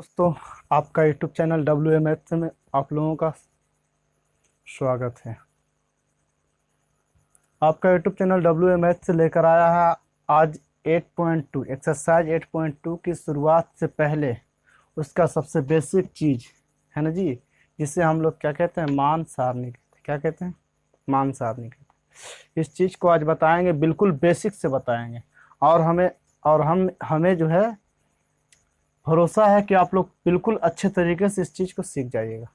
दोस्तों, आपका YouTube channel WMH में आप लोगों का स्वागत है। आपका यूट्यूब चैनल WMH से लेकर आया है आज 8.2 एक्सरसाइज 8.2 की शुरुआत से पहले उसका सबसे बेसिक चीज़ है ना जी, जिसे हम लोग क्या कहते हैं, मान सारणी कहते हैं। क्या कहते हैं? मान सारणी कहते हैं। इस चीज़ को आज बताएंगे, बिल्कुल बेसिक से बताएंगे। और हमें जो है भरोसा है कि आप लोग बिल्कुल अच्छे तरीके से इस चीज़ को सीख जाइएगा।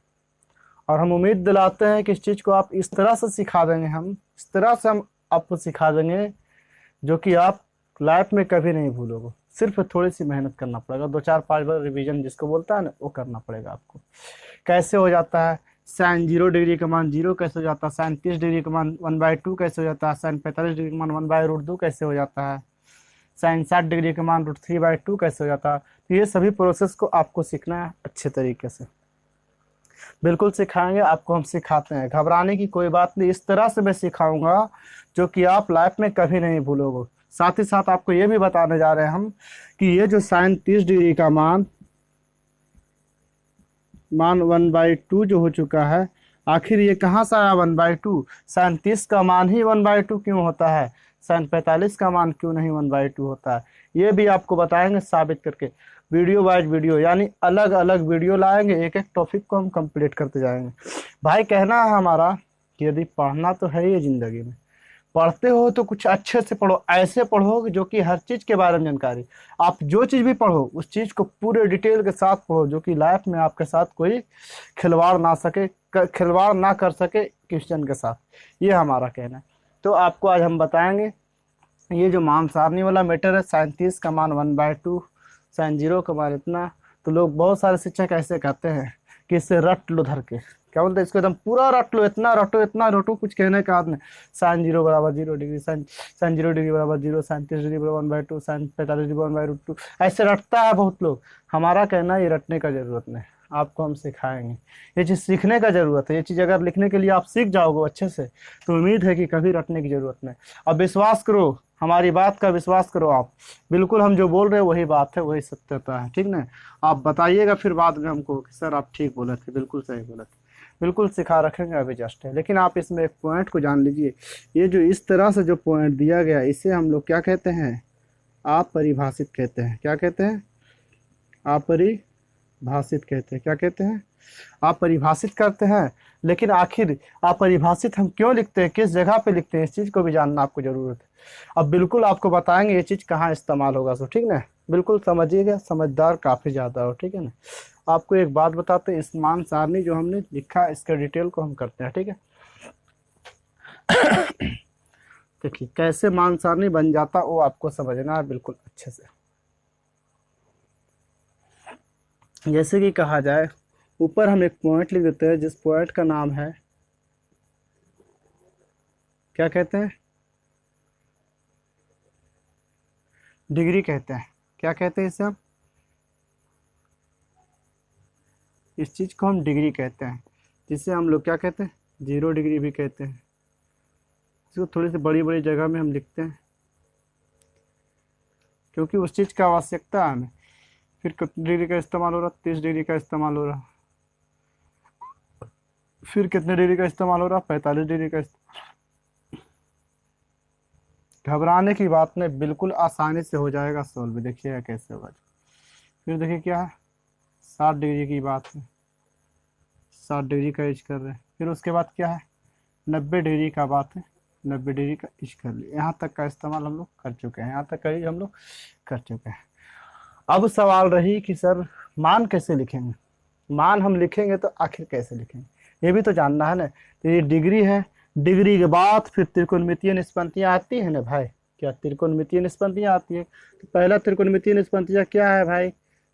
और हम उम्मीद दिलाते हैं कि इस चीज़ को आप इस तरह से सिखा देंगे, हम इस तरह से हम आपको सिखा देंगे जो कि आप लाइफ में कभी नहीं भूलोगे। सिर्फ थोड़ी सी मेहनत करना पड़ेगा, 2 4 5 बार रिवीजन जिसको बोलता है ना, वो करना पड़ेगा आपको। कैसे हो जाता है साइन 0 डिग्री का मान 0 कैसे हो जाता है, साइन 30 डिग्री का मान 1/2 कैसे हो जाता है, साइन 45 डिग्री का मान 1/√2 कैसे हो जाता है, साइन 60 डिग्री का मान √3/2 कैसे हो जाता है। तो ये सभी प्रोसेस को आपको सीखना है अच्छे तरीके से। बिल्कुल सिखाएंगे आपको, हम सिखाते हैं, घबराने की कोई बात नहीं। इस तरह से मैं सिखाऊंगा जो कि आप लाइफ में कभी नहीं भूलोगे। साथ ही साथ आपको ये भी बताने जा रहे हैं हम कि ये जो साइन 30 डिग्री का मान 1/2 जो हो चुका है, आखिर ये कहाँ से आया 1/2? साइन 30 का मान ही 1/2 क्यों होता है, साइन 45 का मान क्यों नहीं 1/2 होता है, ये भी आपको बताएंगे साबित करके। वीडियो वाइज वीडियो, यानी अलग अलग वीडियो लाएंगे, एक एक टॉपिक को हम कंप्लीट करते जाएंगे। भाई कहना है हमारा कि यदि पढ़ना तो है ही ज़िंदगी में, पढ़ते हो तो कुछ अच्छे से पढ़ो, ऐसे पढ़ो कि जो कि हर चीज़ के बारे में जानकारी। आप जो चीज़ भी पढ़ो उस चीज़ को पूरे डिटेल के साथ पढ़ो, जो कि लाइफ में आपके साथ कोई खिलवाड़ ना कर सके क्वेश्चन के साथ। ये हमारा कहना है। तो आपको आज हम बताएंगे ये जो मान सारणी वाला मैटर है, साइन 30 का मान 1/2, साइन 0 का मान इतना। तो लोग, बहुत सारे शिक्षक ऐसे कहते हैं कि इससे रट लो धर के, क्या बोलते हैं, इसको एकदम पूरा रट लो, इतना रटो, कुछ कहने का हाथ नहीं। साइन 0 बराबर 0 डिग्री, साइन 0 डिग्री बराबर 0, साइन 30 डिग्री बराबर 1/2, साइन 45 डिग्री बराबर 1/2, ऐसे रटता है बहुत लोग। हमारा कहना है ये रटने का जरूरत नहीं, आपको हम सिखाएंगे। ये चीज़ सीखने का जरूरत है। ये चीज़ अगर लिखने के लिए आप सीख जाओगे अच्छे से, तो उम्मीद है कि कभी रटने की जरूरत नहीं। अब विश्वास करो, हमारी बात का विश्वास करो आप। बिल्कुल हम जो बोल रहे हैं वही बात है, वही सत्यता है, ठीक ना। आप बताइएगा फिर बाद में हमको कि सर आप ठीक बोले थे, बिल्कुल सही बोले थे। बिल्कुल सिखा रखेंगे, अभी जस्ट है। लेकिन आप इसमें एक पॉइंट को जान लीजिए, ये जो इस तरह से जो पॉइंट दिया गया, इसे हम लोग क्या कहते हैं, अपरिभाषित कहते हैं। क्या कहते हैं? अपरिभाषित कहते हैं। क्या कहते हैं? आप परिभाषित करते हैं। लेकिन आखिर अपरिभाषित हम क्यों लिखते हैं, किस जगह पे लिखते हैं, इस चीज़ को भी जानना आपको जरूरत है। अब बिल्कुल आपको बताएंगे ये चीज़ कहाँ इस्तेमाल होगा, सो ठीक ना। बिल्कुल समझिएगा, समझदार काफ़ी ज़्यादा हो, ठीक है ना। आपको एक बात बताते हैं, इस मान सारणी जो हमने लिखा इसका डिटेल को हम करते हैं, ठीक है। देखिए कैसे मान सारणी बन जाता वो आपको समझना है बिल्कुल अच्छे से। जैसे कि कहा जाए, ऊपर हम एक पॉइंट लिख देते हैं जिस पॉइंट का नाम है, क्या कहते हैं, डिग्री कहते हैं। क्या कहते हैं इसे हम? इस चीज़ को हम डिग्री कहते हैं, जिसे हम लोग क्या कहते हैं, 0 डिग्री भी कहते हैं। इसको थोड़ी सी बड़ी बड़ी जगह में हम लिखते हैं, क्योंकि उस चीज़ की आवश्यकता है हमें। फिर कितने डिग्री का इस्तेमाल हो रहा, 30 डिग्री का इस्तेमाल हो रहा, फिर कितने डिग्री का इस्तेमाल हो रहा, 45 डिग्री का घबराने की बात नहीं, बिल्कुल आसानी से हो जाएगा सॉल्व। देखिएगा कैसे होगा। फिर देखिए क्या है, 60 डिग्री की बात है, 60 डिग्री का यूज कर रहे हैं। फिर उसके बाद क्या है, 90 डिग्री का बात है, 90 डिग्री का यूज कर लिए। यहाँ तक का इस्तेमाल हम लोग कर चुके हैं, यहाँ तक का यूज हम लोग कर चुके हैं। अब सवाल रही कि सर मान कैसे लिखेंगे, मान हम लिखेंगे तो आखिर कैसे लिखेंगे, ये भी तो जानना है ना। तो ये डिग्री है, डिग्री के बाद फिर त्रिकोणमितीय निष्पत्तियाँ आती है ना भाई। क्या त्रिकोणमितीय निष्पत्तियाँ आती है? तो पहला त्रिकोणमितीय निष्पत्तियाँ क्या है भाई,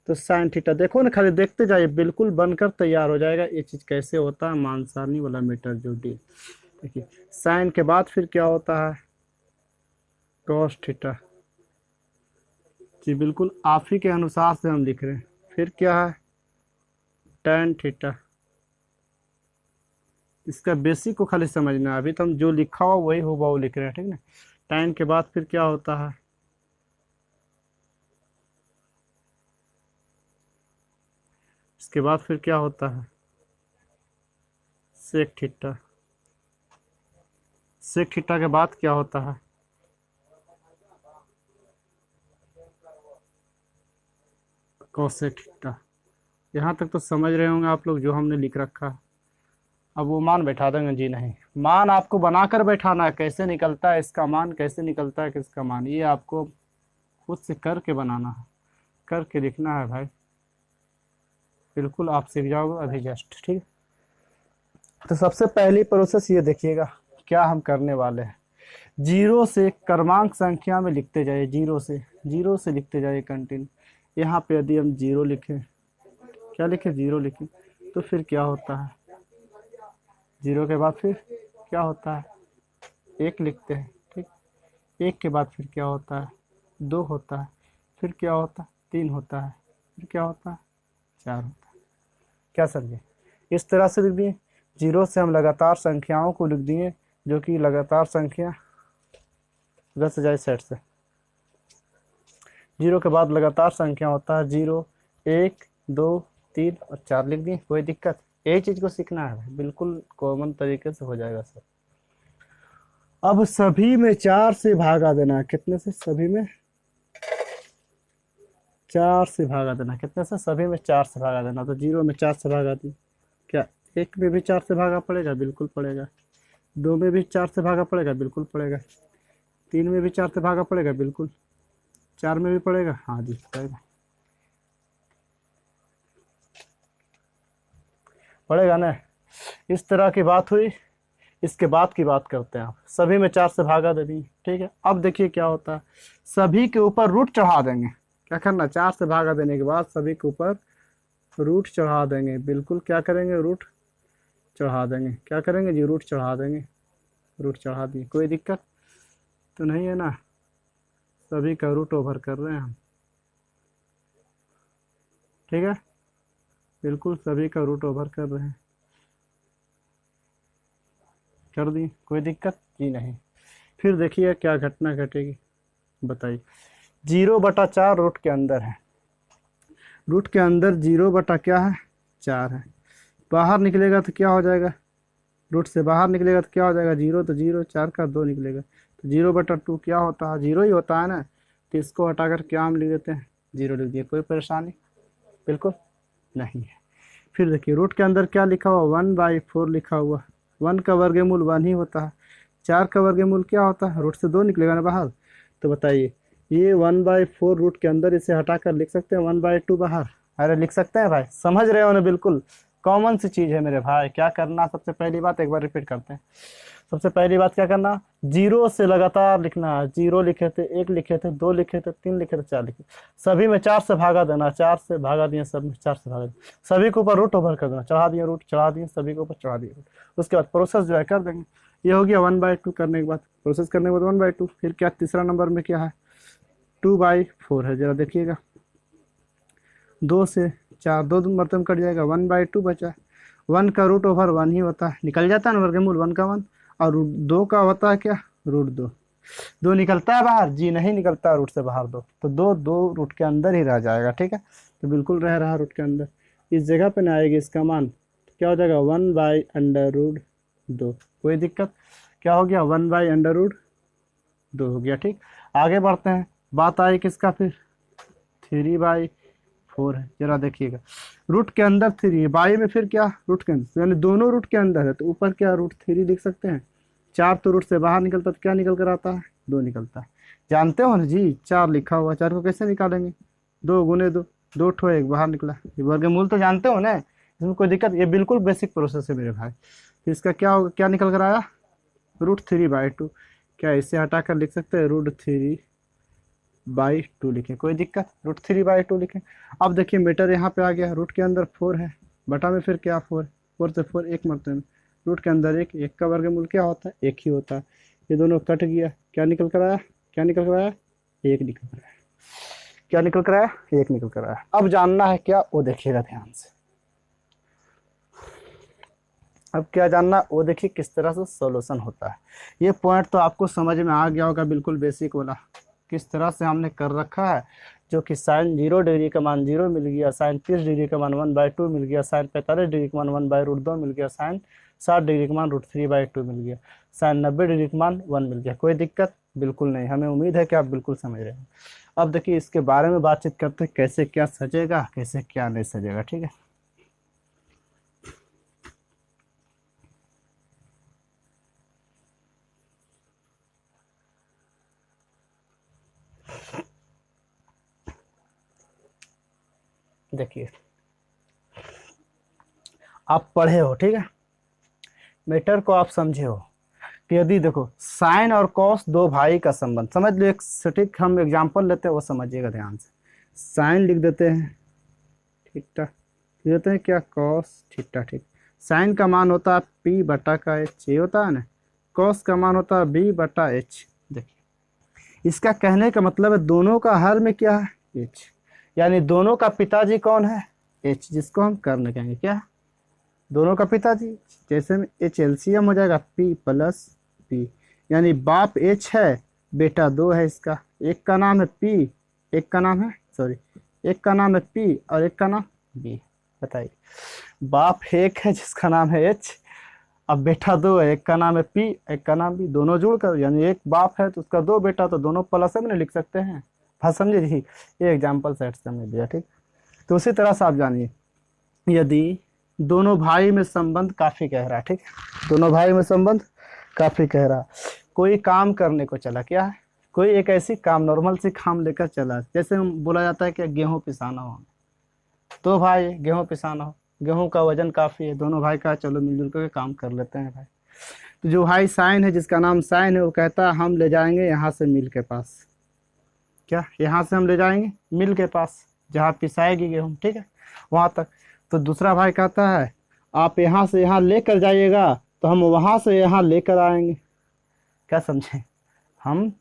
तो साइन थीटा। देखो ना, खाली देखते जाइए, बिल्कुल बनकर तैयार हो जाएगा ये चीज़ कैसे होता है। मान सारणी वाला मीटर जो डी, देखिए साइन के बाद फिर क्या होता है, कॉस थीटा। जी बिल्कुल आप ही के अनुसार से हम लिख रहे हैं। फिर क्या है, tan थीटा। इसका बेसिक को खाली समझना है, अभी तो हम जो लिखा हुआ वही हूबहू लिख रहे हैं, ठीक ना। tan के बाद फिर क्या होता है, इसके बाद फिर क्या होता है, सेक थीटा। सेक थीटा के बाद क्या होता है, कोसेक थीटा। यहाँ तक तो समझ रहे होंगे आप लोग जो हमने लिख रखा है। अब वो मान बैठा देंगे जी, नहीं, मान आपको बनाकर बैठाना है, कैसे निकलता है इसका मान, कैसे निकलता है किसका मान, ये आपको खुद से करके बनाना है, करके लिखना है भाई, बिल्कुल आप सीख जाओगे अभी जस्ट, ठीक। तो सबसे पहली प्रोसेस ये देखिएगा क्या हम करने वाले हैं, जीरो से क्रमांक संख्या में लिखते जाइए, जीरो से लिखते जाइए कंटिन्यू। यहाँ पे यदि हम जीरो लिखें, क्या लिखें, जीरो लिखें, तो फिर क्या होता है, जीरो के बाद फिर क्या होता है, एक लिखते हैं, ठीक। एक के बाद फिर क्या होता है, दो होता है, फिर क्या होता है, तीन होता है, फिर क्या होता है, चार होता है। क्या समझे, इस तरह से लिख दिए। जीरो से हम लगातार संख्याओं को लिख दिए, जो कि लगातार संख्या 10,000 सेट से। जीरो के बाद लगातार संख्या होता है, जीरो, एक, दो, तीन और चार लिख दिए, कोई दिक्कत। यही चीज को सीखना है, बिल्कुल कॉमन तरीके से हो जाएगा सब। अब सभी में 4 से भागा देना है, कितने से, सभी में 4 से भागा देना, कितने से, सभी में 4 से भागा देना। तो जीरो में 4 से भागा दी, क्या एक में भी 4 से भागा पड़ेगा, बिल्कुल पड़ेगा। दो में भी 4 से भागा पड़ेगा, बिल्कुल पड़ेगा। तीन में भी 4 से भागा पड़ेगा, बिल्कुल। चार में भी पड़ेगा, हाँ जी पड़ेगा, पड़ेगा ना। इस तरह की बात हुई। इसके बाद की बात करते हैं, आप सभी में 4 से भागा दे दी, ठीक है। अब देखिए क्या होता है, सभी के ऊपर रूट चढ़ा देंगे। क्या करना, 4 से भागा देने के बाद सभी के ऊपर रूट चढ़ा देंगे, बिल्कुल क्या करेंगे, रूट चढ़ा देंगे। क्या करेंगे जी, रूट चढ़ा देंगे। रूट चढ़ा दिए, कोई दिक्कत तो नहीं है ना, सभी का रूट ओवर कर रहे हैं हम, ठीक है, बिल्कुल सभी का रूट ओवर कर रहे हैं, कर दी, कोई दिक्कत जी नहीं। फिर देखिए क्या घटना घटेगी, बताइए। 0/4 रूट के अंदर है, रूट के अंदर 0 क्या है, 4 है। बाहर निकलेगा तो क्या हो जाएगा, रूट से बाहर निकलेगा तो क्या हो जाएगा, 0 तो 0, 4 का 2 निकलेगा, तो 0/2 क्या होता है, 0 ही होता है ना। तो इसको हटाकर क्या हम लिख देते हैं, 0 लिख दिए, कोई परेशानी बिल्कुल नहीं है। फिर देखिए रूट के अंदर क्या लिखा हुआ, 1/4 लिखा हुआ। 1 का वर्गमूल 1 ही होता है। 4 का वर्गमूल क्या होता है, रूट से 2 निकलेगा ना बाहर। तो बताइए ये 1/4 रूट के अंदर, इसे हटाकर लिख सकते हैं 1/2 बाहर। अरे लिख सकते हैं भाई, समझ रहे हो ना, बिल्कुल कॉमन सी चीज है मेरे भाई। क्या करना, सबसे पहली बात एक बार रिपीट करते हैं। सबसे पहली बात क्या करना, 0 से लगातार लिखना है। 0 लिखे थे, 1 लिखे थे, 2 लिखे थे, 3 लिखे थे, 4 लिखे, सभी में 4 से भागा देना। 4 से भागा दिए, सब में 4 से भागा दिए, सभी के ऊपर रूट ओवर कर देना, चढ़ा दिए रूट, चढ़ा दिए, सभी के ऊपर चढ़ा दिए रूट। उसके बाद प्रोसेस जो है कर देंगे। ये हो गया 1/2 करने के बाद, प्रोसेस करने के बाद 1/2। फिर क्या, तीसरा नंबर में क्या है, 2/4 है। जरा देखिएगा, 2 से 4, 2 मरतब कट जाएगा, 1/2 बचा। 1 का रूट ओवर 1 ही होता है, निकल जाता है ना वर्गमूल 1 का 1। और 2 का होता है क्या, रूट 2। 2 निकलता है बाहर जी, नहीं निकलता रूट से बाहर। 2 तो 2 रूट के अंदर ही रह जाएगा, ठीक है। तो बिल्कुल रह रहा रूट के अंदर, इस जगह पे ना आएगी इसका मान, तो क्या हो जाएगा 1/√2। कोई दिक्कत, क्या हो गया 1/√2 हो गया, ठीक। आगे बढ़ते हैं, बात आई किसका, फिर 3/4 है। जरा देखिएगा रूट के अंदर 3 है, बाई में फिर क्या, रूट के अंदर, यानी दोनों रूट के अंदर है, तो ऊपर क्या √3 लिख सकते हैं। 4 तो रूट से बाहर निकलता तो क्या निकल कर आता है, 2 निकलता है। जानते हो ना जी, 4 लिखा हुआ, 4 को कैसे निकालेंगे, 2 गुने 2, 2 ठो 1 बाहर निकला। ये वर्गमूल तो जानते हो ना, इसमें कोई दिक्कत, ये बिल्कुल बेसिक प्रोसेस है मेरे भाई। फिर इसका क्या होगा, क्या निकल कर आया, √3/2। क्या इसे हटाकर लिख सकते हैं, √3/2 लिखें, कोई दिक्कत, √3/2 लिखें। अब देखिए मीटर यहाँ पे आ गया, रूट के अंदर 4 है, बटा में फिर क्या 4, 4 से 4 एक मरतबे में, रूट के अंदर 1, 1 का वर्गमूल क्या होता है, 1 ही होता है। ये दोनों कट गया, क्या निकल कर आया, क्या निकल कर आया, 1 निकल कर आया। क्या निकल कर आया, 1 निकल कर आया। अब जानना है क्या, वो देखिएगा ध्यान से। अब क्या जानना, वो देखिए किस तरह से सॉल्यूशन होता है। ये पॉइंट तो आपको समझ में आ गया होगा, बिल्कुल बेसिक वाला, किस तरह से हमने कर रखा है। जो कि साइन 0 डिग्री का मान 0 मिल गया, साइन 30 डिग्री का मान 1/2 मिल गया, साइन 45 डिग्री का मान 1/√2 मिल गया, साइन 60 डिग्री का मान √3/2 मिल गया, साइन 90 डिग्री का मान 1 मिल गया। कोई दिक्कत बिल्कुल नहीं, हमें उम्मीद है कि आप बिल्कुल समझ रहे हैं। अब देखिए इसके बारे में बातचीत करते हैं, कैसे क्या सजेगा, कैसे क्या नहीं सजेगा, ठीक है। देखिए आप पढ़े हो, ठीक है, मैटर को आप समझे हो कि यदि देखो साइन और कॉस दो भाई का संबंध, समझ लो एक सटीक हम एग्जांपल लेते हैं वो समझिएगा ध्यान से। साइन लिख देते हैं थीटा, लिख देते हैं क्या, कॉस थीटा, ठीक। साइन का मान होता है p/h, ये होता है ना। कॉस का मान होता है b/h। देखिए इसका कहने का मतलब है दोनों का हर में क्या है, h, यानी दोनों का पिताजी कौन है, h, जिसको हम कर्ण कहेंगे, क्या दोनों का पिताजी। जैसे में h एलसीएम हो जाएगा p + p, यानी बाप h है, बेटा 2 है इसका, एक का नाम है p, एक का नाम है एक का नाम है p और एक का नाम b। बताइए बाप एक है जिसका नाम है h, अब बेटा 2 है, एक का नाम है p, एक का नाम b, दोनों जोड़कर, यानी एक बाप है तो उसका 2 बेटा, तो दोनों प्लस में लिख सकते हैं। बात समझे जी, ये एग्जाम्पल सेट से हमने दिया, ठीक। तो उसी तरह से आप जानिए यदि दोनों भाई में संबंध काफी गहरा, ठीक, दोनों भाई में संबंध काफी गहरा, कोई काम करने को चला, क्या है, कोई एक ऐसी काम नॉर्मल सी काम लेकर चला, जैसे बोला जाता है कि गेहूं पिसाना हो, तो भाई गेहूं पिसाना हो, गेहूं का वजन काफी है, दोनों भाई का चलो मिलजुल कर काम कर लेते हैं भाई। तो जो भाई साइन है, जिसका नाम साइन है, वो कहता है हम ले जाएंगे यहाँ से मिल के पास, क्या यहाँ से हम ले जाएंगे मिल के पास जहाँ पिसाएगी गेहूं, ठीक है, वहाँ तक। तो दूसरा भाई कहता है आप यहाँ से यहाँ लेकर जाइएगा तो हम वहाँ से यहाँ लेकर आएंगे, क्या समझे, हम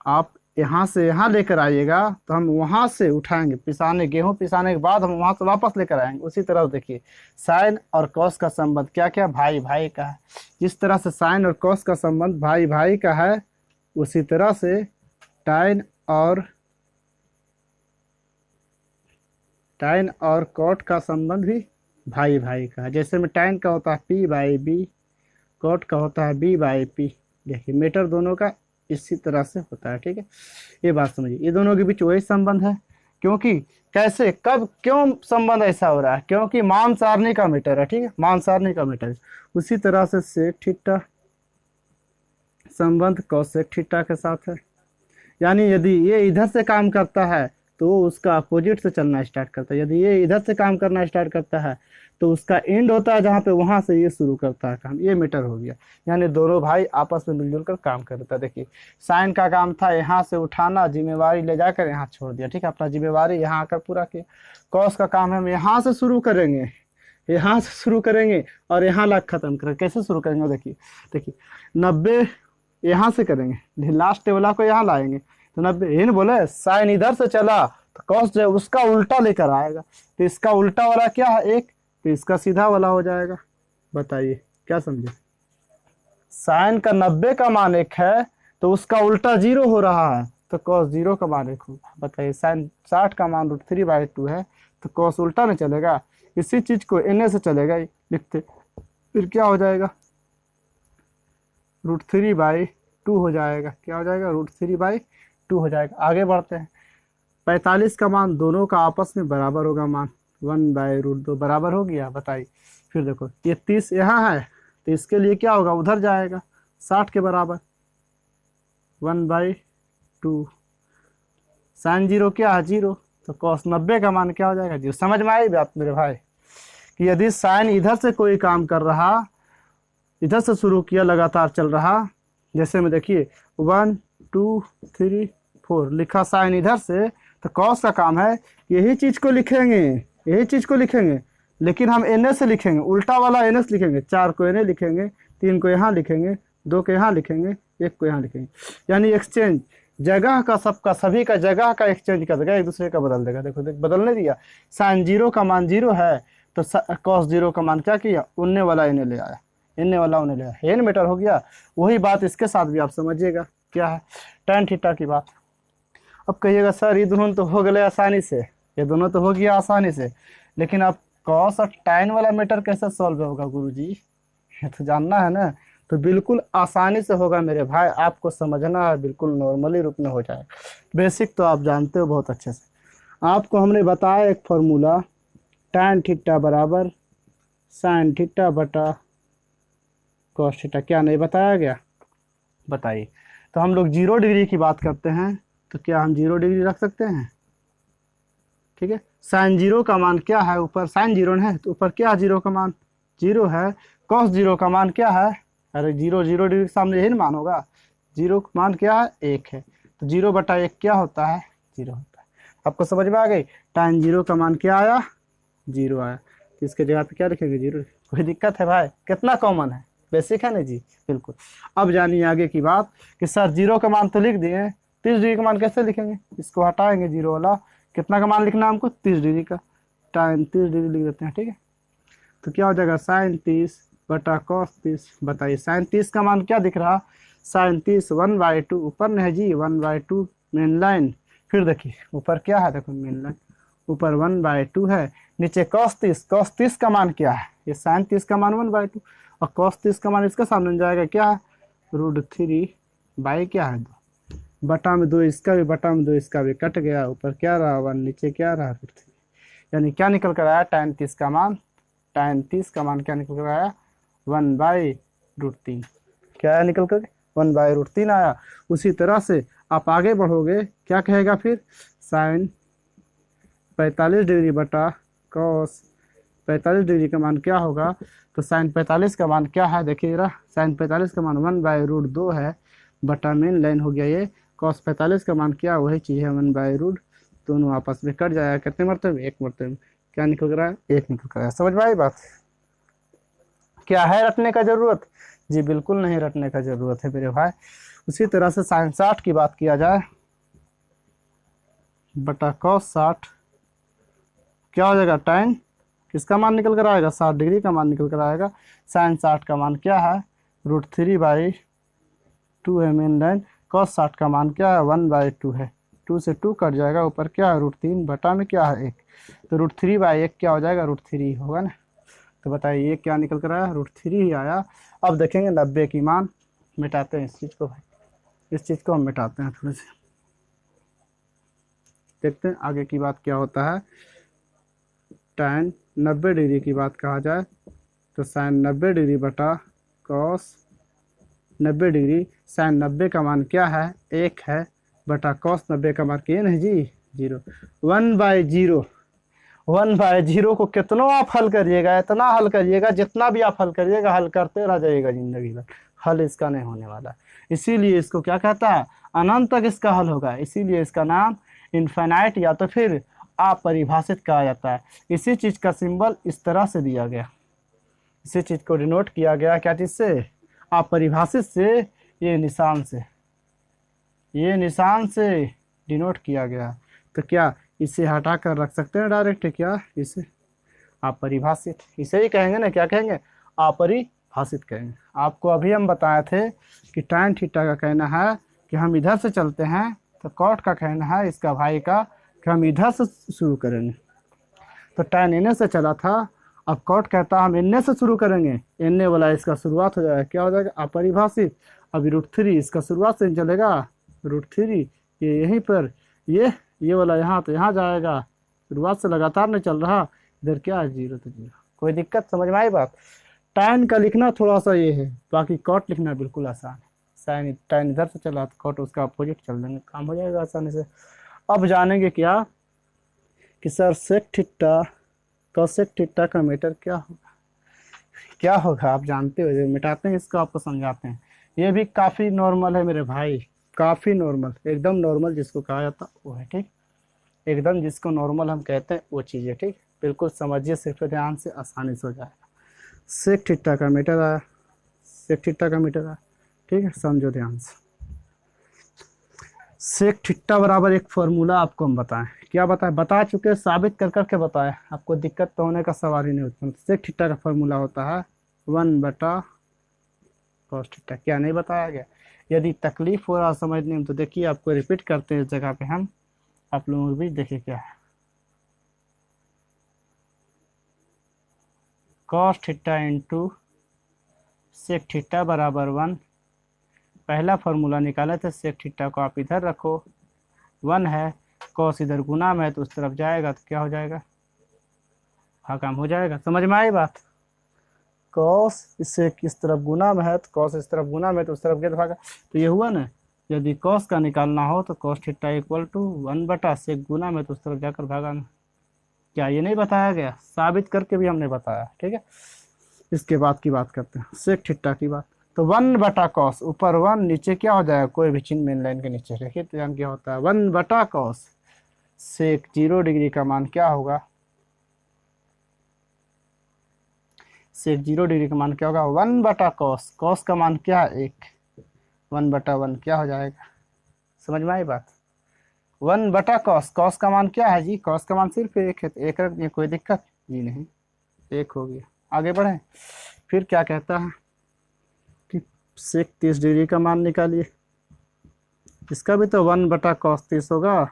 आप यहाँ से यहाँ लेकर आइएगा तो हम वहाँ से उठाएंगे, पिसाने गेहूं पिसाने के बाद हम वहाँ से वापस लेकर आएंगे। उसी तरह देखिए साइन और कॉस का संबंध क्या क्या, भाई भाई का है। जिस तरह से साइन और कॉस का संबंध भाई भाई का है, उसी तरह से टाइन और कॉट का संबंध भी भाई भाई का है। जैसे में टाइन का होता है p/b, कॉट का होता है b/p। देखिए मीटर दोनों का इसी तरह से होता है, ठीक है। ये बात समझिए, ये दोनों के बीच वही संबंध है, क्योंकि कैसे कब क्यों संबंध ऐसा हो रहा है, क्योंकि मान सारणी का मीटर है, ठीक है, मान सारणी का मीटर है। उसी तरह से सेक थीटा संबंध कोसेक थीटा के साथ है, यानी यदि ये इधर से काम करता है तो उसका अपोजिट से चलना स्टार्ट करता है, यदि ये इधर से काम करना स्टार्ट करता है तो उसका एंड होता है जहाँ पे, वहाँ से ये शुरू करता है काम। ये मीटर हो गया, यानी दोनों भाई आपस में मिलजुल कर काम करता है। देखिए साइन का काम था यहाँ से उठाना, जिम्मेवारी ले जाकर यहाँ छोड़ दिया, ठीक है, अपना जिम्मेवारी यहाँ आकर पूरा किया। कॉस का काम है हम यहाँ से शुरू करेंगे, यहाँ से शुरू करेंगे और यहाँ लाख खत्म करेंगे। कैसे शुरू करेंगे, देखिए 90 यहाँ से करेंगे, लास्ट टेबला को यहाँ लाएंगे, तो 90 इन बोले साइन इधर से चला तो कॉस जो है उसका उल्टा लेकर आएगा, तो इसका उल्टा वाला क्या है 1, तो इसका सीधा वाला हो जाएगा। बताइए क्या समझे, साइन का 90 का मान 1 है तो उसका उल्टा 0 हो रहा है, तो कॉस 0 का मान 1 होगा। बताइए साइन 60 का मान √3/2 है तो कॉस उल्टा में चलेगा, इसी चीज को na से चलेगा लिखते, फिर क्या हो जाएगा √3/2 हो जाएगा, क्या हो जाएगा √3/2 हो जाएगा। आगे बढ़ते हैं, 45 का मान दोनों का आपस में बराबर होगा, मान 1/√2 बराबर हो गया। बताइए फिर देखो ये 30 यहाँ है तो इसके लिए क्या होगा, उधर जाएगा 60 के बराबर 1/2, साइन 0 क्या है 0, तो कॉस 90 का मान क्या हो जाएगा 0। समझ में आई बात मेरे भाई, कि यदि साइन इधर से कोई काम कर रहा, इधर से शुरू किया लगातार चल रहा, जैसे में देखिए 1 2 3 4 लिखा साइन इधर से, तो कॉस का काम है यही चीज को लिखेंगे, लेकिन हम na से लिखेंगे, उल्टा वाला na से लिखेंगे, 4 को na लिखेंगे, 3 को यहाँ लिखेंगे, 2 को यहाँ लिखेंगे, 1 को यहाँ लिखेंगे, यानी एक्सचेंज जगह का, सबका सभी का जगह का एक्सचेंज कर देगा, एक दूसरे का बदल देगा। देखो बदलने दिया, साइन 0 का मान 0 है तो कॉस 0 का मान क्या किया, उन्ने वाला na ले आया, इनने वाला उन्हें ले आया, n मीटर हो गया। वही बात इसके साथ भी आप समझिएगा, क्या है tan थीटा की बात। अब कहिएगा सर ये दोनों तो हो गए आसानी से, ये दोनों तो हो गया आसानी से, लेकिन अब कॉस और टाइन वाला मैटर कैसे सॉल्व होगा गुरुजी, ये तो जानना है ना। तो बिल्कुल आसानी से होगा मेरे भाई, आपको समझना है, बिल्कुल नॉर्मली रूप में हो जाए। बेसिक तो आप जानते हो बहुत अच्छे से। आपको हमने बताया एक फॉर्मूला, tan थीटा बराबर sin थीटा बटा cos थीटा, क्या नहीं बताया गया, बताइए। तो हम लोग 0 डिग्री की बात करते हैं, तो क्या हम 0 डिग्री रख सकते हैं, ठीक है। साइन 0 का मान क्या है, ऊपर साइन 0 है तो ऊपर क्या 0 का मान 0 है, कॉस 0 का मान क्या है, अरे 0 डिग्री के सामने यही मान होगा, 0 का मान क्या है 1 है, तो 0/1 क्या होता है 0 होता है। आपको समझ में आ गई, tan 0 का मान क्या आया 0 आया, तो इसके जगह पे क्या लिखेंगे 0। कोई दिक्कत है भाई, कितना कॉमन है, बेसिक है ना जी, बिल्कुल। अब जानिए आगे की बात कि सर 0 का मान तो लिख दिए, 30 डिग्री का मान कैसे लिखेंगे, इसको हटाएंगे 0 वाला, कितना का मान लिखना है हमको 30 डिग्री का, tan 30 डिग्री लिख देते हैं, ठीक है। तो क्या हो जाएगा sin 30 बटा cos 30, बताइए sin 30 का मान क्या दिख रहा, sin 30 1/2, ऊपर नहीं है जी 1/2 मेन लाइन, फिर देखिए ऊपर क्या है, देखो मेन लाइन ऊपर 1/2 है, नीचे cos 30 का मान क्या है, ये sin 30 का मान 1/2 और cos 30 का मान इसका सामने जाएगा क्या है √3 बाई क्या है 2, बटा में 2 इसका भी, बटा में 2 इसका भी, कट गया, ऊपर क्या रहा 1, नीचे क्या रहा √3, यानी क्या निकल कर आया tan 30 का मान, tan 30 का मान क्या निकल कर आया 1/√3, क्या निकल कर 1/√3 आया। उसी तरह से आप आगे बढ़ोगे, क्या कहेगा फिर sin 45 डिग्री बटा cos 45 डिग्री का मान क्या होगा, तो sin 45 का मान क्या है, देखिए जरा sin 45 का मान 1/√2 है, बटा मेन लाइन हो गया ये, cos 45 का मान क्या वही चीज़ है 1/√, दोनों आपस में कट जाएगा, कितने मरतबे 1 मरतबे, क्या निकल रहा है 1 निकल कर आया। समझ में आई बात, क्या है रटने का जरूरत, जी बिल्कुल नहीं रटने का जरूरत है मेरे भाई। उसी तरह से sin 60 की बात किया जाए बटा cos 60, क्या हो जाएगा tan किसका मान निकल कर आएगा 60 डिग्री का मान निकल कर आएगा, sin 60 का मान क्या है √3/2 है मेन लाइन, cos 60 का मान क्या है 1/2 है, 2 से 2 कट जाएगा, ऊपर क्या है √3 बटा में क्या है 1, तो √3/1 क्या हो जाएगा √3 होगा ना। तो बताइए ये क्या निकल कर आया √3 ही आया। अब देखेंगे 90 की मान, मिटाते हैं इस चीज़ को भाई, इस चीज़ को हम मिटाते हैं थोड़े से, देखते हैं आगे की बात क्या होता है। tan 90 डिग्री की बात कहा जाए तो sin 90 डिग्री बटा cos 90 डिग्री, sin 90 का मान क्या है 1 है, बटा cos 90 का मान क्या नहीं जी 0, 1/0 को कितना आप हल करिएगा, इतना हल करिएगा जितना भी आप हल करिएगा, हल करते रह जाइएगा जिंदगी भर, हल इसका नहीं होने वाला, इसीलिए इसको क्या कहता है अनंत तक इसका हल होगा, इसीलिए इसका नाम इनफाइनाइट या तो फिर अपरिभाषित कहा जाता है। इसी चीज़ का सिंबल इस तरह से दिया गया, इसी चीज़ को डिनोट किया गया क्या चीज़ से, अपरिभाषित से, ये निशान से, ये निशान से डिनोट किया गया। तो क्या इसे हटा कर रख सकते हैं डायरेक्ट, क्या इसे अपरिभाषित, इसे ही कहेंगे ना, क्या कहेंगे अपरिभाषित कहेंगे। आपको अभी हम बताए थे कि tan थीटा का कहना है कि हम इधर से चलते हैं, तो cot का कहना है इसका भाई का कि हम इधर से शुरू करेंगे, तो tan इन्हें से चला था, अब cot कहता है हम इन्हें से शुरू करेंगे, इन्हें वाला इसका शुरुआत हो जाएगा, क्या हो जाएगा अपरिभाषित। अभी √3 इसका शुरुआत से चलेगा, √3 ये यहीं पर, ये वाला यहाँ तो यहाँ जाएगा, शुरुआत से लगातार नहीं चल रहा, इधर क्या है 0 तो 0, कोई दिक्कत, समझ में आई बात। tan का लिखना थोड़ा सा ये है, बाकी cot लिखना बिल्कुल आसान है, साइन tan इधर से चला तो cot उसका अपोजिट चल देंगे, काम हो जाएगा आसानी से। अब जानेंगे क्या कि sir sec theta cosec theta का मीटर क्या होगा, क्या होगा आप जानते हो, जो मिटाते हैं इसको आपको समझाते हैं। ये भी काफ़ी नॉर्मल है मेरे भाई, काफ़ी नॉर्मल, एकदम नॉर्मल जिसको कहा जाता वो है, ठीक, एकदम जिसको नॉर्मल हम कहते हैं वो चीज़ है, ठीक, बिल्कुल समझिए सिर्फ ध्यान से, आसानी से हो जाएगा। सेक थीटा का मीटर आया, सेक थीटा का मीटर आया, ठीक है, समझो ध्यान से। सेक थीटा बराबर एक फॉर्मूला आपको हम बताएं, क्या बताएं, बता चुके, साबित कर करके बताएं, आपको दिक्कत तो होने का सवाल ही नहीं होता। सेक थीटा का फॉर्मूला होता है 1/cos थीटा, क्या नहीं बताया गया। यदि तकलीफ हो रहा समझने में तो देखिए आपको रिपीट करते हैं इस जगह पे हम, आप लोगों को भी देखिए क्या है, cos theta into sec theta बराबर 1। पहला फॉर्मूला निकाले थे, सेक थीटा को आप इधर रखो, 1 है, कॉस इधर गुना में है तो उस तरफ जाएगा तो क्या हो जाएगा, हाँ काम हो जाएगा। समझ में आई बात? कॉस इससे किस तरफ गुना में है तो कॉस इस तरफ गुना में तो उस तरफ गया तो भागा, तो ये हुआ ना। यदि कॉस का निकालना हो तो कॉस थीटा इक्वल टू 1/सेक गुना में तो उस तरफ जाकर भागाना। क्या ये नहीं बताया गया? साबित करके भी हमने बताया, ठीक है। इसके बाद की बात करते हैं, सेक थीटा की बात। तो 1/कॉस, ऊपर 1 नीचे क्या हो जाएगा, कोई भी चिन्ह मेन लाइन के नीचे देखिए तो यहाँ क्या होता है, 1/कॉस सेक 0 डिग्री का मान क्या होगा, सेक 0 डिग्री का मान क्या होगा, 1/कॉस, कॉस का मान क्या है 1, 1/1 क्या हो जाएगा। समझ में आई बात? 1/कॉस, कॉस का मान क्या है जी, कॉस का मान सिर्फ 1 है तो 1 रख दिए, कोई दिक्कत जी नहीं, 1 हो गया। आगे बढ़े, फिर क्या कहता है कि सेक 30 डिग्री का मान निकालिए। इसका भी तो 1/कॉस 30 होगा,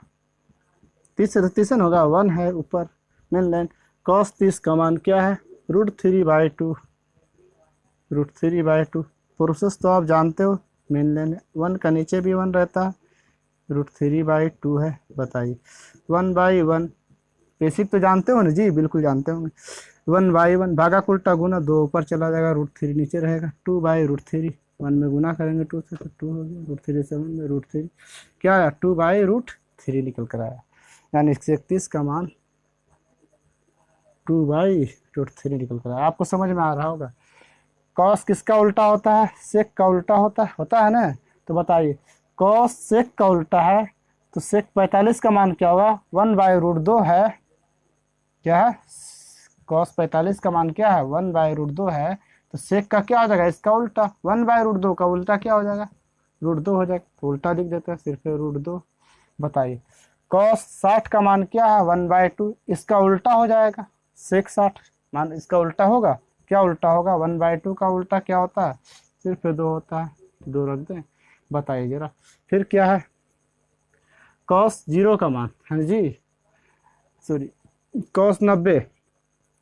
30 से तो 30 होगा, 1 है ऊपर मेन लाइन, कॉस 30 का मान क्या है, √3/2, √3/2। प्रोसेस तो आप जानते हो, मेन लाइन 1 का नीचे भी 1 रहता है, √3/2 है। बताइए 1/1, बेसिक तो जानते हो ना जी, बिल्कुल जानते होंगे। 1/1 भागा का उल्टा गुना, 2 ऊपर चला जाएगा, √3 नीचे रहेगा, 2/√3, 1 में गुना करेंगे 2 से तो 2 हो गया, √3 से 1 में √3 क्या आया, 2/√3 निकल कर आया, यानी 31 का मान 2/√3 निकल कर आया। आपको समझ में आ रहा होगा। कॉस किसका उल्टा होता है, सेक का उल्टा होता है ना। तो बताइए कॉस सेक का उल्टा है तो सेक 45 का मान क्या होगा, 1/√2 है, क्या है, कॉस 45 का मान क्या है, 1/√2 है, तो सेक का क्या हो जाएगा, इसका उल्टा, 1/√2 का उल्टा क्या हो जाएगा, √2 हो जाएगा, तो उल्टा लिख देते हैं सिर्फ √2। बताइए कॉस 60 का मान क्या है, 1/2, इसका उल्टा हो जाएगा, सेक 60 मान इसका उल्टा होगा, क्या उल्टा होगा, 1/2 का उल्टा क्या होता है, सिर्फ 2 होता है, 2 रख दें। बताइए जरा, फिर क्या है, कॉस 0 का मान, हाँ जी सॉरी, कॉस 90,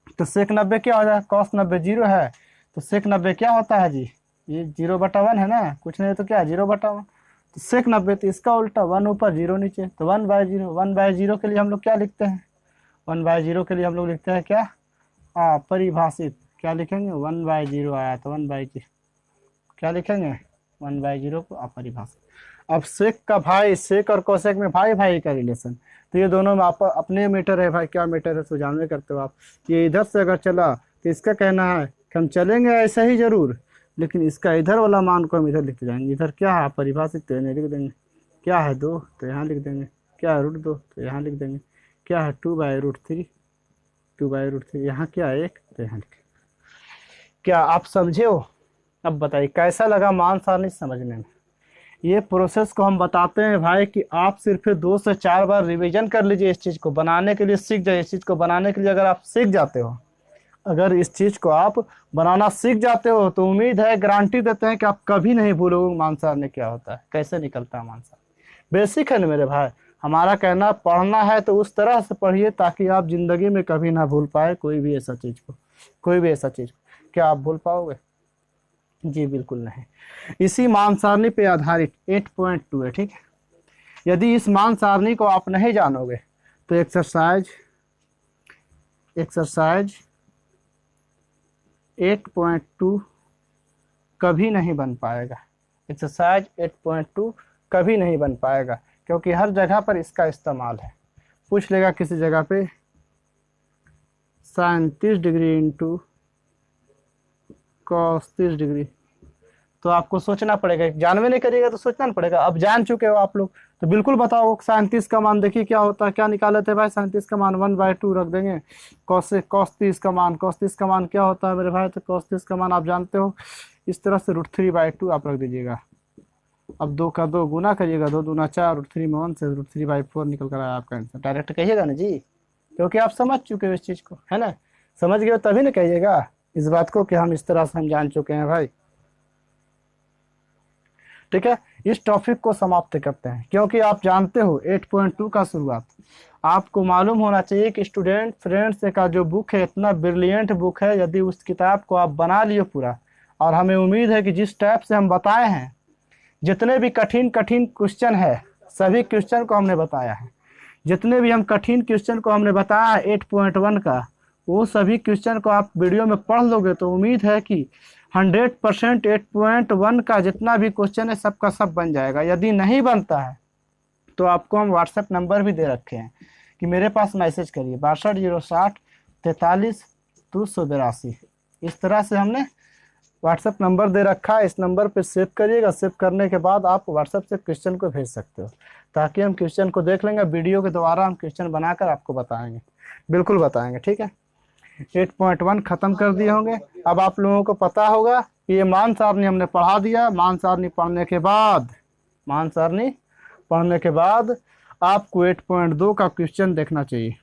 तो सेक 90 क्या हो जाएगा, कॉस 90 0 है तो सेक 90 क्या होता है जी, ये 0/1 है ना, कुछ नहीं तो क्या है 0/1, तो सेक 90 तो इसका उल्टा, 1 ऊपर 0 नीचे, तो 1/0, 1/0 के लिए हम लोग क्या लिखते हैं, 1/0 के लिए हम लोग लिखते हैं क्या, परिभाषित, क्या लिखेंगे, 1/0 आया तो 1/0 क्या लिखेंगे, 1/0 को अपरिभाषित। अब सेक का भाई, सेक और कोसेक में भाई भाई का रिलेशन, तो ये दोनों में आप अपने मीटर है भाई, क्या मीटर है तो जानवे करते हो आप। ये इधर से अगर चला तो इसका कहना है कि हम चलेंगे ऐसा ही जरूर, लेकिन इसका इधर वाला मान को हम इधर लिखते जाएंगे, इधर क्या है परिभाषित तो नहीं लिख देंगे, क्या है 2 तो यहाँ लिख देंगे, क्या है √2 तो यहाँ लिख देंगे, क्या है 2/√3, 2/√3, यहाँ क्या है 1 तो यहाँ लिखेंगे। क्या आप समझे हो? अब बताइए कैसा लगा मान सारणी समझने में। ये प्रोसेस को हम बताते हैं भाई कि आप सिर्फ 2 से 4 बार रिवीजन कर लीजिए, इस चीज़ को बनाने के लिए सीख जाइए। इस चीज़ को बनाने के लिए अगर आप सीख जाते हो, अगर इस चीज़ को आप बनाना सीख जाते हो तो उम्मीद है, गारंटी देते हैं कि आप कभी नहीं भूलोगे मान सारणी क्या होता है, कैसे निकलता है मान सारणी। बेसिक है ना मेरे भाई, हमारा कहना पढ़ना है तो उस तरह से पढ़िए ताकि आप जिंदगी में कभी ना भूल पाए कोई भी ऐसा चीज़ को, कोई भी ऐसा चीज़ को। क्या आप भूल पाओगे? जी बिल्कुल नहीं। इसी मान सारणी पे आधारित 8.2 है, ठीक है। यदि इस मान सारणी को आप नहीं जानोगे तो एक्सरसाइज 8.2 कभी नहीं बन पाएगा। एक्सरसाइज 8.2 कभी नहीं बन पाएगा, क्योंकि हर जगह पर इसका इस्तेमाल है। पूछ लेगा किसी जगह पे sin 30 degree into cos 30 degree, तो आपको सोचना पड़ेगा, जानवे नहीं करिएगा तो सोचना नहीं पड़ेगा। अब जान चुके हो आप लोग तो बिल्कुल बताओ, sin 30 का मान देखिए क्या होता है, क्या निकाले थे भाई, sin 30 का मान 1/2 रख देंगे, cos 30 का मान, cos 30 का मान क्या होता है मेरे भाई, तो cos 30 का मान आप जानते हो, इस तरह से √3/2 आप रख दीजिएगा। अब 2 का 2 गुना करिएगा, 2 दूना 4, √3 में 1 से √3/4 निकल कर आया आपका आंसर। डायरेक्ट कहिएगा ना जी, क्योंकि आप समझ चुके हो इस चीज़ को, है ना, समझ गए हो तभी ना कहिएगा इस बात को कि हम इस तरह से हम जान चुके हैं भाई। ठीक है, इस टॉपिक को समाप्त करते हैं, क्योंकि आप जानते हो 8.2 का शुरुआत आपको मालूम होना चाहिए कि स्टूडेंट फ्रेंड्स का जो बुक है इतना ब्रिलियंट बुक है। यदि उस किताब को आप बना लिए पूरा, और हमें उम्मीद है कि जिस टाइप से हम बताए हैं, जितने भी कठिन कठिन क्वेश्चन है सभी क्वेश्चन को हमने बताया है, जितने भी हम कठिन क्वेश्चन को हमने बताया 8.1 का, वो सभी क्वेश्चन को आप वीडियो में पढ़ लोगे तो उम्मीद है कि 100% 8.1 का जितना भी क्वेश्चन है सबका सब बन जाएगा। यदि नहीं बनता है तो आपको हम व्हाट्सएप नंबर भी दे रखे हैं कि मेरे पास मैसेज करिए 62 060 43 282। इस तरह से हमने व्हाट्सएप नंबर दे रखा है, इस नंबर पे सेव करिएगा। सेव करने के बाद आप व्हाट्सएप से क्वेश्चन को भेज सकते हो, ताकि हम क्वेश्चन को देख लेंगे, वीडियो के द्वारा हम क्वेश्चन बनाकर आपको बताएंगे, बिल्कुल बताएंगे। ठीक है, 8.1 खत्म कर दिए होंगे। अब आप लोगों को पता होगा कि ये मान सारणी हमने पढ़ा दिया। मान सारणी पढ़ने के बाद आपको 8.2 का क्वेश्चन देखना चाहिए।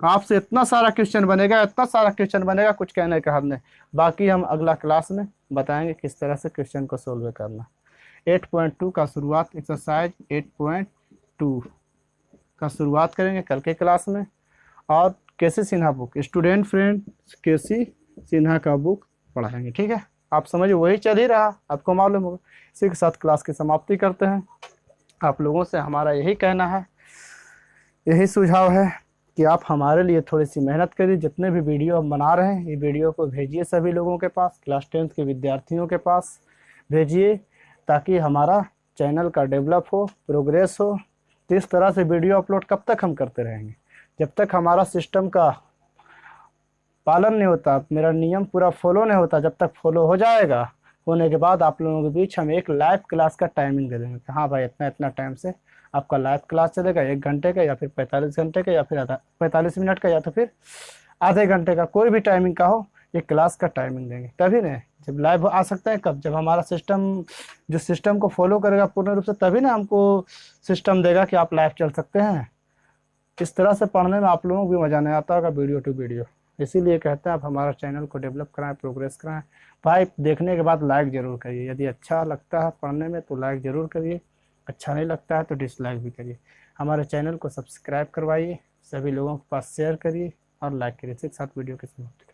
आपसे इतना सारा क्वेश्चन बनेगा, कुछ कहने का हद नहीं। बाकी हम अगला क्लास में बताएंगे किस तरह से क्वेश्चन को सोल्व करना। 8.2 का शुरुआत, एक्सरसाइज 8.2 का शुरुआत करेंगे कल के क्लास में। और केसी सिन्हा बुक, स्टूडेंट फ्रेंड केसी सिन्हा का बुक पढ़ाएंगे। ठीक है, आप समझिए वही चल ही रहा, आपको मालूम होगा। इसी के साथ क्लास की समाप्ति करते हैं। आप लोगों से हमारा यही कहना है, यही सुझाव है कि आप हमारे लिए थोड़ी सी मेहनत करिए। जितने भी वीडियो हम बना रहे हैं, ये वीडियो को भेजिए सभी लोगों के पास, क्लास 10th के विद्यार्थियों के पास भेजिए, ताकि हमारा चैनल का डेवलप हो, प्रोग्रेस हो। तो इस तरह से वीडियो अपलोड कब तक हम करते रहेंगे? जब तक हमारा सिस्टम का पालन नहीं होता, मेरा नियम पूरा फॉलो नहीं होता। जब तक फॉलो हो जाएगा, होने के बाद आप लोगों के बीच हम एक लाइव क्लास का टाइमिंग दे देंगे कि हाँ भाई इतना टाइम से आपका लाइव क्लास चलेगा, 1 घंटे का या फिर 45 घंटे का या फिर 45 मिनट का या तो फिर आधे घंटे का, कोई भी टाइमिंग का हो, ये क्लास का टाइमिंग देंगे। तभी ना जब लाइव आ सकते हैं, कब? जब हमारा सिस्टम को फॉलो करेगा पूर्ण रूप से, तभी ना हमको सिस्टम देगा कि आप लाइव चल सकते हैं। इस तरह से पढ़ने में आप लोगों को भी मज़ा नहीं आता होगा वीडियो टू वीडियो। इसीलिए कहते हैं आप हमारा चैनल को डेवलप कराएं, प्रोग्रेस कराएं। भाई देखने के बाद लाइक ज़रूर करिए। यदि अच्छा लगता है पढ़ने में तो लाइक ज़रूर करिए, अच्छा नहीं लगता है तो डिसलाइक भी करिए। हमारे चैनल को सब्सक्राइब करवाइए, सभी लोगों के पास शेयर करिए और लाइक करिए। इसी के साथ वीडियो के समाप्त करिए।